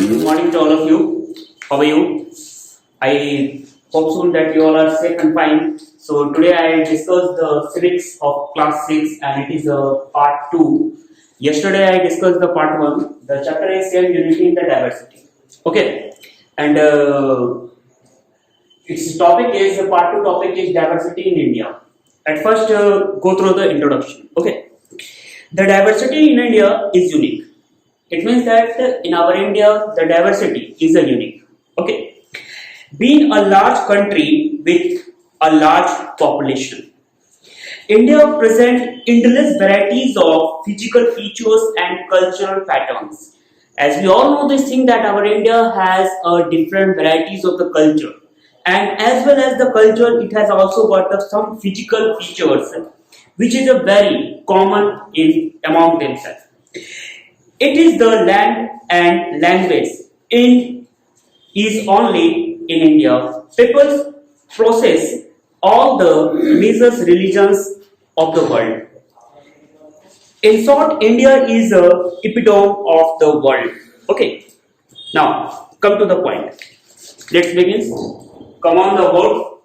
Good morning to all of you. How are you? I hope soon that you all are safe and fine. So today I discussed the civics of class 6 and it is part 2. Yesterday I discussed the part 1. The chapter is called Unity in the Diversity. Okay. And its topic is, part 2 topic is diversity in India. At first go through the introduction. Okay. The diversity in India is unique. It means that in our India, the diversity is a unique. Okay. Being a large country with a large population, India presents endless varieties of physical features and cultural patterns. As we all know this thing that our India has different varieties of the culture, and as well as the culture, it has also got some physical features which is a very common in among themselves. It is the land and language in is only in India. People process all the major religions of the world. In short, India is a epitome of the world. Okay. Now come to the point. Let's begin. Come on the board.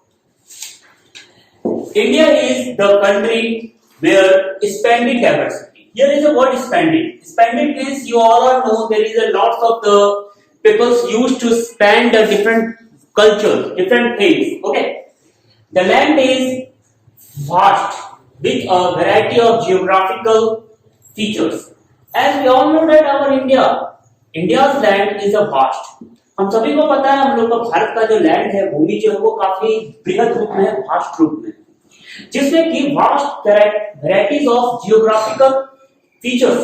India is the country where splendid diversity. Here is the word splendid. Splendid means you all know there is a lot of the peoples used to span the different cultures, different things. Okay. The land is vast with a variety of geographical features. As we all know that our India's land is a vast. हम सभी को पता है हम लोग का भारत का जो लैंड है भूमि जो है वो काफी बृहद रूप में है, वास्ट रूप में, जिसमें कि vast varieties of geographical features.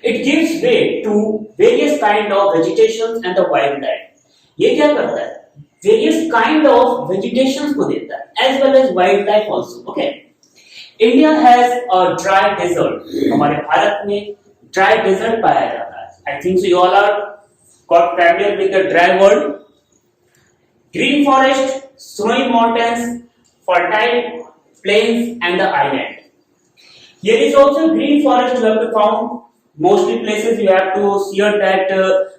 It gives way to various kind of vegetations and the wildlife. ये क्या करता है? Various kind of vegetations को देता है, as well as wildlife also. Okay. India has a dry desert. हमारे भारत में dry desert पाया जाता है. I think so you all are got familiar with the dry world. Green forest, snowy mountains, fertile plains and the island. Here is also green forest you have to found mostly places you have to hear that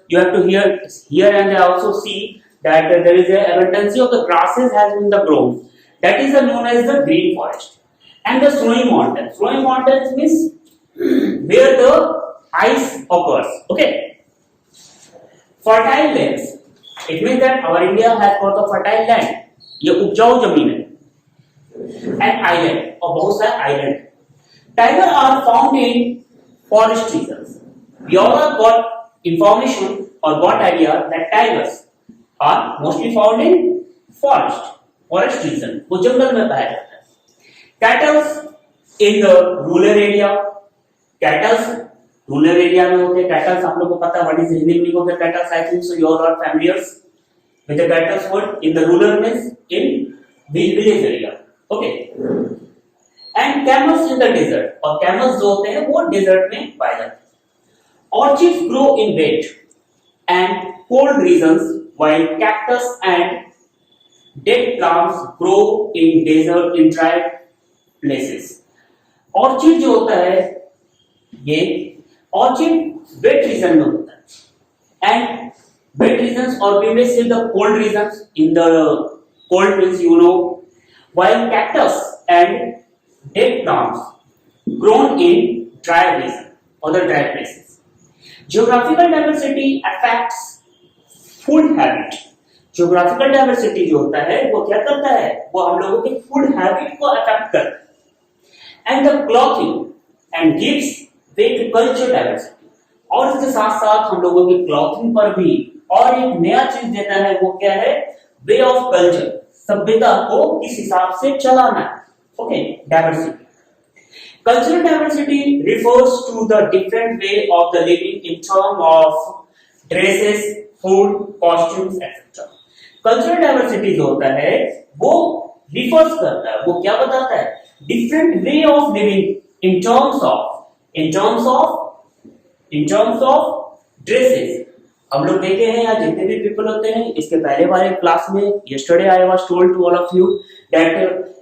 you have to hear and also see that there is a abundance of the grasses has been the grown. That is known as the green forest. And the snowy mountains. Snowy mountains means where the ice occurs. Okay. Fertile lands. It means that our India has got a fertile land. ये उपजाऊ जमीन है. And island और बहुत सारे island. Tigers are found in forest regions. We all have got information or got idea that tigers are mostly found in forest region. वो जंगल में पाया जाता है. Cattle in the rural area. Cattle rural area में होते हैं. Cattle आप लोगों को पता है what is the Hindi meaning of the cattle? I think so you all are familiar with the cattle word. In the rural means in village area. Okay. And camels in the desert और camels जो होते हैं वो desert में पाए जाते हैं. Orchids grow in wet and cold regions while cactus and dead plants grow in desert in dry places. Orchid जो होता है ये orchid wet region में होता है and wet regions or we may say the cold regions. In the cold means you know, while cactus and dead plants grown in dry region or the dry places. Geographical diversity affects food habit. Geographical diversity जो होता है वो क्या करता है? वो हम लोगों के food habit को affect करता है. And the clothing and gives way to culture diversity. और इसके साथ साथ हम लोगों की clothing पर भी और एक नया चीज देता है वो क्या है? Way of culture. सभ्यता को किस हिसाब से चलाना है. Okay, diversity. Cultural diversity refers to the different way of the living in terms of dresses, food, costumes, etc. Cultural diversity जो होता है वो refers करता है, वो क्या बताता है? Different way of living in terms of dresses. हम लोग देखे हैं यहाँ जितने भी पीपल होते हैं इसके पहले वाले क्लास में yesterday I was told to all of you that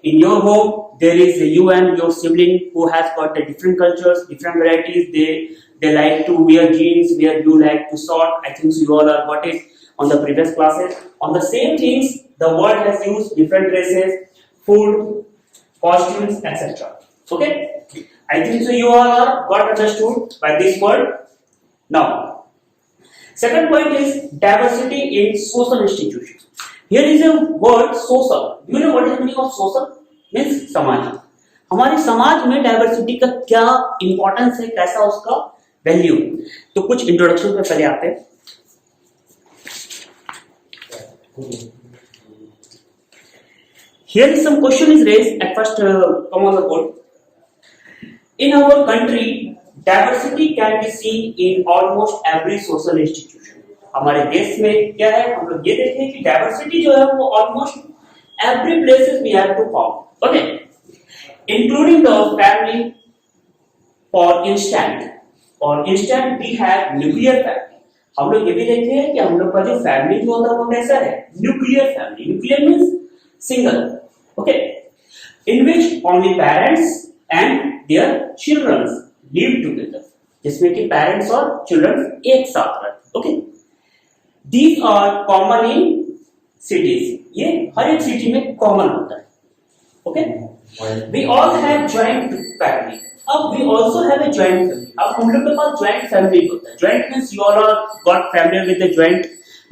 in your home there is you and your sibling who has got different cultures, different varieties. They they like to wear jeans where you like to short. I think so you all are got it on the previous classes. On the same things, the world has used different dresses, food, costumes, etc. Okay, I think so you all are got understood by this word. Now, second point is diversity in social institutions. Here is a word social. Do you know what is the meaning of social? Means समाज. हमारे समाज में diversity का क्या importance है, कैसा उसका value. तो कुछ इंट्रोडक्शन पे पहले आते हैं. Here is some question is raised at first. Come on the board. In our country, diversity can be seen in almost every social institution. हमारे देश में क्या है, हम लोग ये देखें कि डाइवर्सिटी जो है वो almost every places we have to found. Okay, including the family. For instant we have nuclear family. हम लोग ये भी देखते हैं कि हम लोग का जो फैमिली जो होता है वो कैसा है, nuclear family. Nuclear means single. Okay, in which only parents and their children live together. जिसमें कि पेरेंट्स और चिल्ड्रन एक साथ रहते. Okay, these are common in cities. ये हर एक सिटी में कॉमन होता है. Okay, we all have joint family. अब we also have a joint family. अब हम लोग के पास जॉइंट फैमिली होता है. Joint means you all are got familiar with the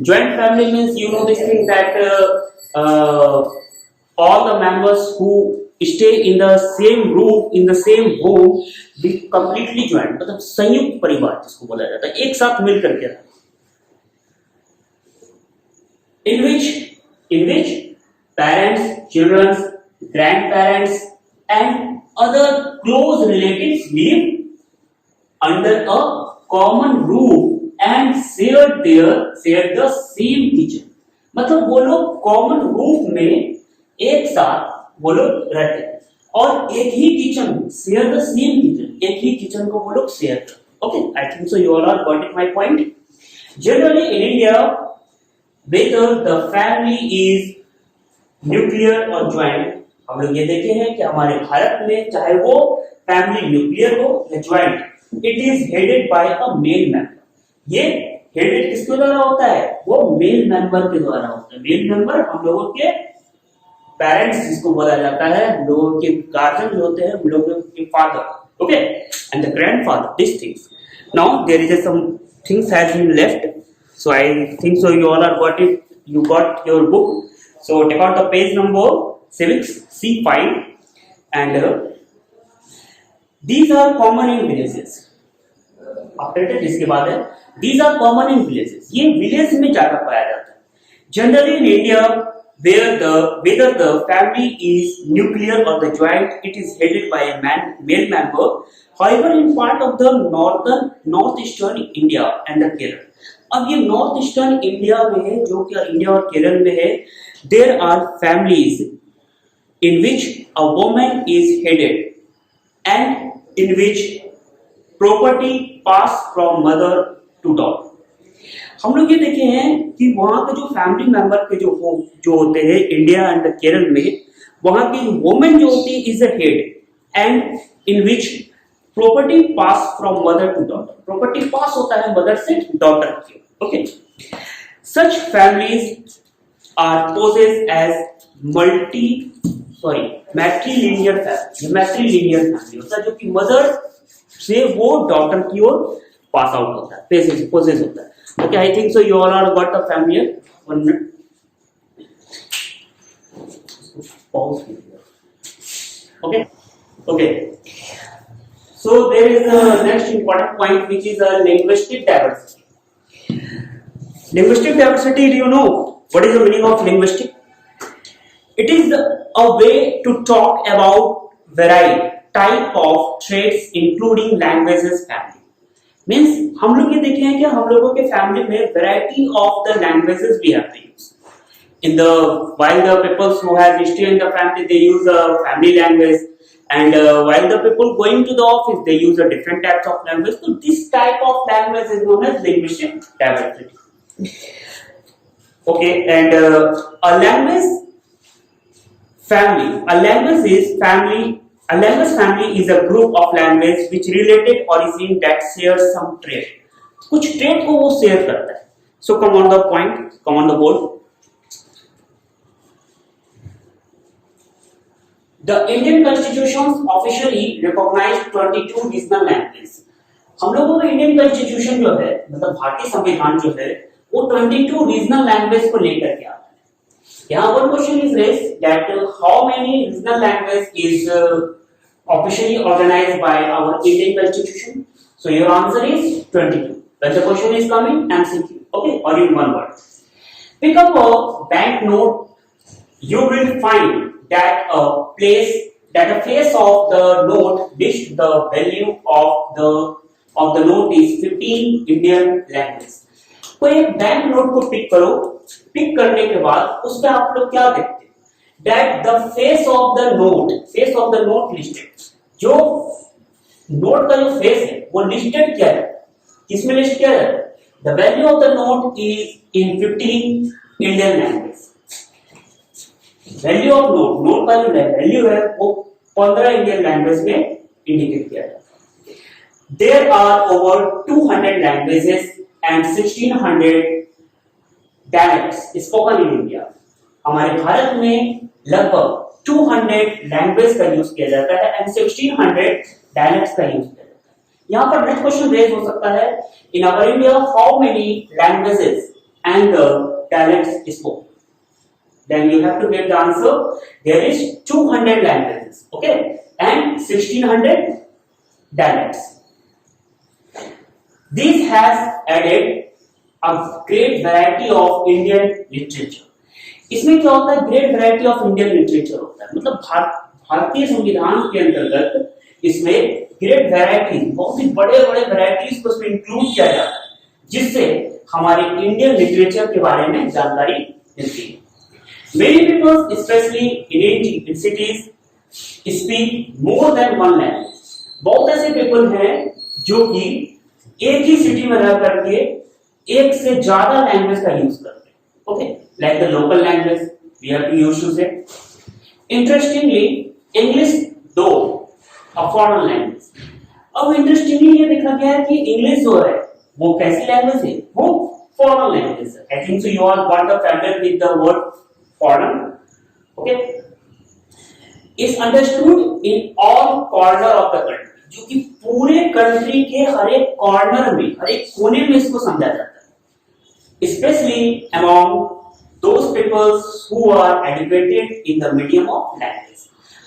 joint family means you know this thing that all the members who stay in the same roof, in the same home, be completely joined. मतलब संयुक्त परिवार जिसको बोला जाता है, एक साथ मिल करके रहना. In which parents, children, grandparents and other close relatives live under a common roof and share the same kitchen. मतलब वो लोग कॉमन रूफ में एक साथ वो लोग रहते हैं और एक ही kitchen, share the same kitchen. एक ही किचन को वो लोग शेयर करते. Okay, I think so you all are got it my point. Generally in India whether the family is nuclear और ज्वाइंट. हम लोग ये देखे हैं कि हमारे भारत में चाहे वो फैमिली न्यूक्लियर हो या joint, it is headed by a male member. ये हेडेड किसके द्वारा होता है, वो मेल मेंबर के द्वारा होता है. मेल मेंबर हम लोगों के पेरेंट्स जिसको बोला जाता है, लोगों के गार्जियन जो होते हैं, लोगों के father. Okay, and the grandfather. This things. Now there is some things has been left, so I think so you all are got it. You got your book. So take out the page number civics C5 and these are common in villages. Operator जिसके बाद है these are common in villages. ये village में ज्यादा पाया जाता है. Generally in India whether the family is nuclear or the joint, it is headed by a male member. However, in part of the northeastern India and the Kerala. अब ये north eastern India में है, जो कि India और केरल में है, there are families in which a woman is headed and in which property pass from mother to daughter. हम लोग ये देखे हैं कि वहां के जो फैमिली मेंबर के जो होते हैं इंडिया एंड केरल में, वहां की वुमेन जो होती है is a head and in which property pass from mother to daughter. Property pass होता है मदर से डॉटर की. Okay, such families are possess as matrilineal family. Matrilineal family होता है जो कि मदर से वो डॉटर की ओर पास आउट होता है, पोजेस होता है. Okay, I think so you all are got the family. 1 minute. Pause. Okay. So there is the next important point, which is linguistic diversity. Linguistic diversity, do you know what is the meaning of linguistic? It is a way to talk about variety type of traits including languages family. Means हम लोग ये देखे हैं कि हम लोगों के family में variety of the languages we have to use. In the while the peoples who have history in the family they use a family language and while the people going to the office they use a different types of language. तो this type of language is known as linguistic diversity. Okay, and a language is family A language family is a group of language which related origin that share some trait. कुछ trait को वो share करता है. So come on the point, come on the board. The Indian Constitution officially recognized 22 regional languages. हम लोगों का Indian constitution जो है मतलब भारतीय संविधान जो है वो 22 रीजनल लैंग्वेज को लेकर के आता है. यहाँ one question is raised that how many regional language is officially organized by our Indian Constitution. So your answer is 22. When the question is coming, MCQ. Okay, or in one word. Pick up a banknote. You will find that a face of the note which the value of the note is 15 Indian language. कोई एक bank note को pick करो. Pick करने के बाद उसमें आप लोग क्या देखते हैं? That the face of the note listed. जो नोट का जो फेस है वो लिस्टेड क्या है? किसमें लिस्ट किया है? The value of the note is in 15 Indian language. Value of note का जो वैल्यू है वो 15 इंडियन लैंग्वेज में इंडिकेट किया है. There are over 200 languages and 1600 dialects spoken in India. हमारे भारत में लगभग 200 लैंग्वेज का यूज किया जाता है एंड 1600 डायलेक्ट्स का यूज किया जाता है. यहाँ पर नेक्स्ट क्वेश्चन रेज हो सकता है in our India how many languages and dialects spoken. Then you have to get the answer. There is 200 languages, okay, and 1600 dialects. This has added a great variety of Indian literature. इसमें क्या होता है? Great variety of Indian literature होता है. मतलब भारतीय संविधान के अंतर्गत इसमें ग्रेट वैरायटी बहुत ही बड़े बड़े वैरायटीज को इसमें इंक्लूड किया जाता है जिससे हमारे इंडियन लिटरेचर के बारे में जानकारी मिलती है. Many people, especially in cities, speak more than one language. बहुत ऐसे पीपल हैं जो कि एक ही सिटी में रह करके एक से ज्यादा लैंग्वेज का यूज करते हैं. Okay, like the local language, we have to use to say. Interestingly, English though a foreign language. अब interestingly ये देखा गया है कि इंग्लिश जो है वो कैसी लैंग्वेज है? वो foreign language है. I think so you all got the familiar with the word foreign. Okay, is understood in all corner of the country. जो कि पूरे कंट्री के हर एक कॉर्नर में हर एक कोने में इसको समझा जाता है. Especially among those people who are educated in the medium of language.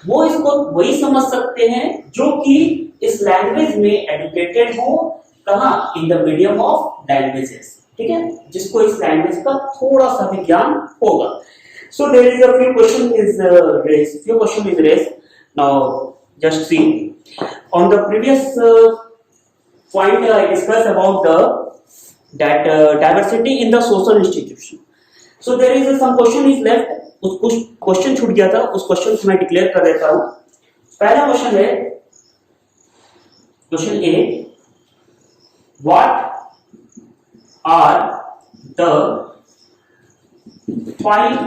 वो इसको वही समझ सकते हैं जो कि इस लैंग्वेज में एजुकेटेड हो. कहाँ? In the medium of languages. ठीक है, जिसको इस लैंग्वेज का थोड़ा सा भी ज्ञान होगा. So there is a few question is raised. Now just see on the previous point I discussed about that diversity in the social institution. So there is some question is left. कुछ question छूट गया था, उस question को मैं declare कर देता हूं. पहला क्वेश्चन है question A, what are the 5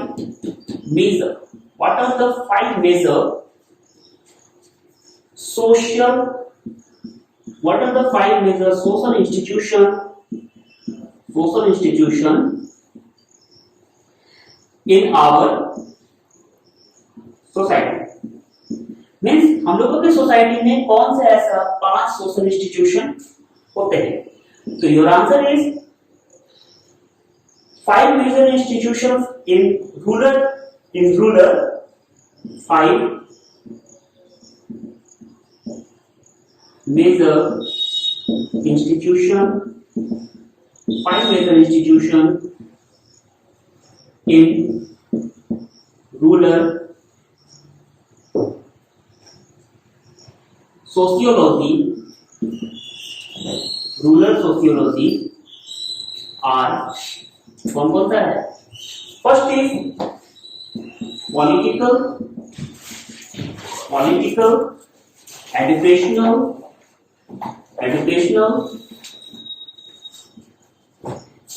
major social institution in our society. मीन्स हम लोगों की सोसाइटी में कौन से ऐसा 5 सोशल इंस्टीट्यूशन होते हैं? तो your answer is 5 major institutions in rural 5 major institution in rural sociology are कौन कौन सा है? First is political, educational,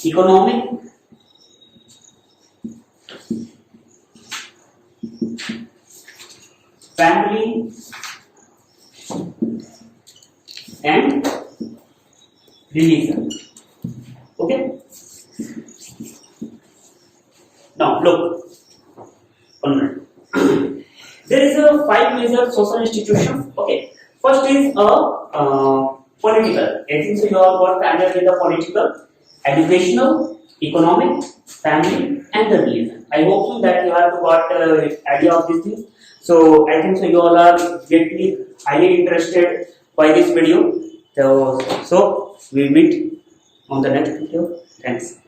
economic, family and religion. Okay. Now look, 1 minute. There is a 5 major social institutions. Okay. First is a political. I think so you all got familiar with the political, educational, economic, family, and the religion. I hope so that you have got idea of these things. So I think so you all are greatly highly interested by this video. So we meet on the next video. Thanks.